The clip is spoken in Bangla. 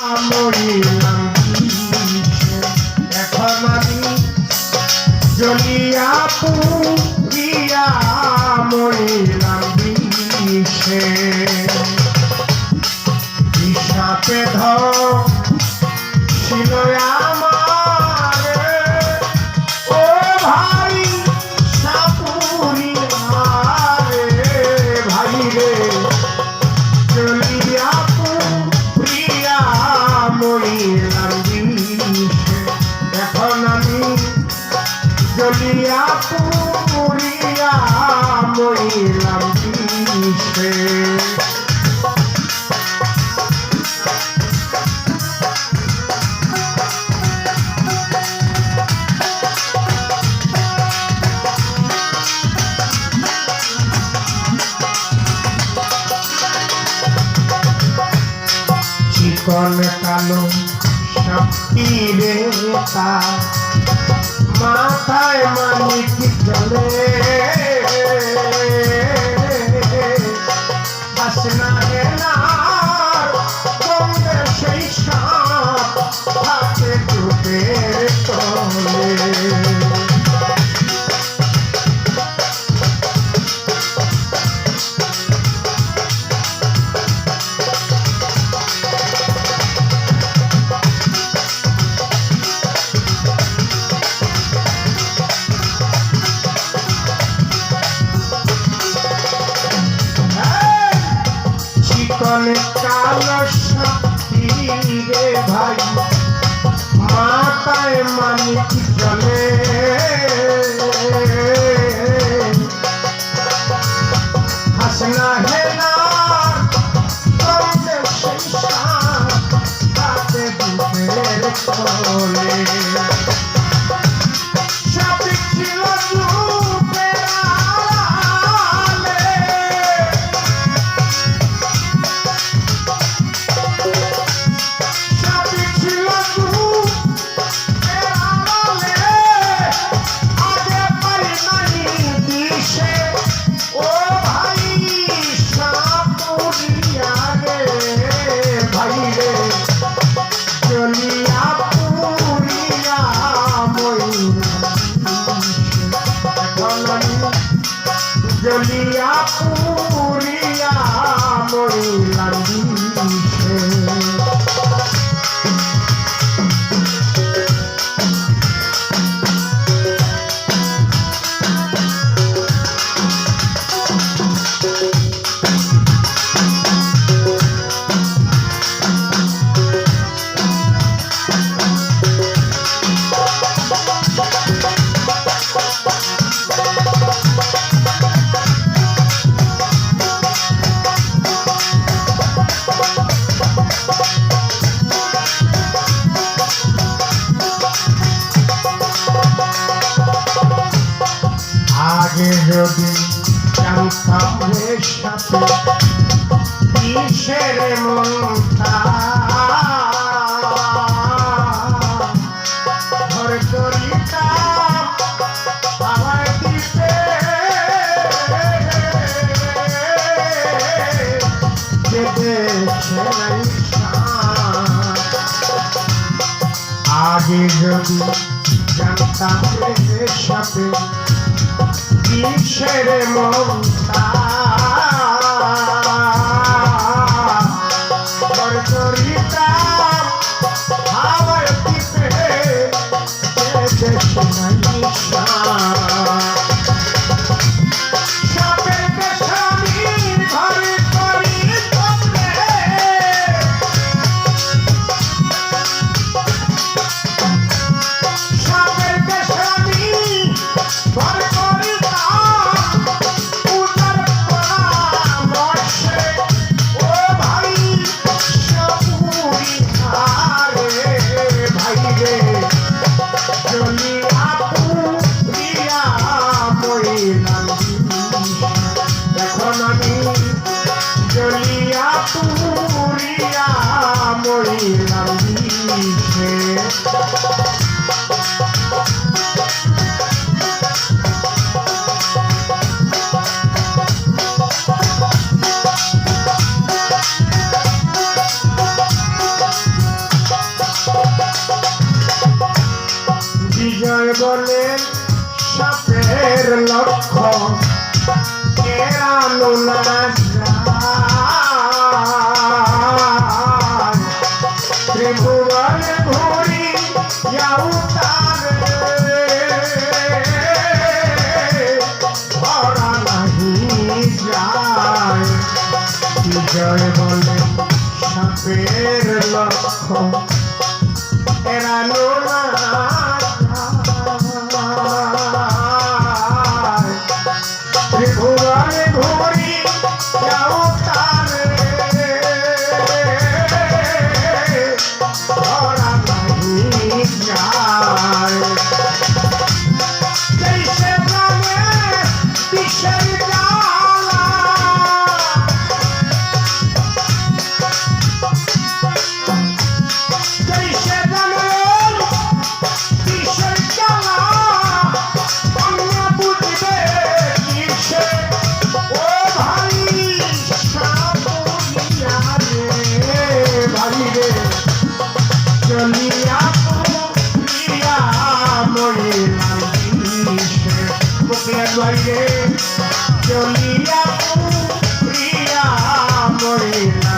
মরিলাম বিষে, এখন আমি জ্বলিয়া পুড়িয়া মরিলাম বিষে। বিষাপে ধরছিল আমারে, ও ভাই সাপুরিয়া রে, ভাই রে জ্বলিয়া পুড়িয়া মরিলাম বিষে। এখন আমি জ্বলিয়া পুড়িয়া মরিলাম বিষে। চিকন কালো সাপটিরে তার মাথায় মানিক চলে, হাসনা হেনার সঙ্গে সেই সাপ থাকে চোখের তলে। কালো সাপটি রে ভাই মাথায় মানিক চলে, হাসনা হেনা সেই সাপ হাতে বুকের তলে। জ্বলিয়া পুড়িয়া মরিলাম বিষে। আগে যদি জানতাম রে সাথে কিসের মনটা, ঘর করিতাম আমার দিতে যেতে। আগে যদি জানতাম রে সাথে কিসের মনটা, ঘর করিতাম আমার দিতে যেতে নিশা। এখন আমি জ্বলিয়া পুড়িয়া মরিলাম বিষে। বলেন সাপের লক্ষ্য এড়ানো না যায়। ত্রিভুবন ঘুরি যাও তারে ধরা নাহি যায়। বিজয় বলে সাপের লক্ষ্য এড়ানো না যায়। ত্রিভুবনে ঘুরি যাও তারে ধরা নাহি যায়। জৈসে প্রাণে বিষের জ্বালা জৈসে প্রাণে বিষের জ্বালা অন্য বুঝবে কিসে ও ভাই সাবরিয়া রে ভাই রে চলিয়া প্রিয়া মরিলাম কিসে মুখলের বাইরে চলিয়া প্রিয়া মরিলাম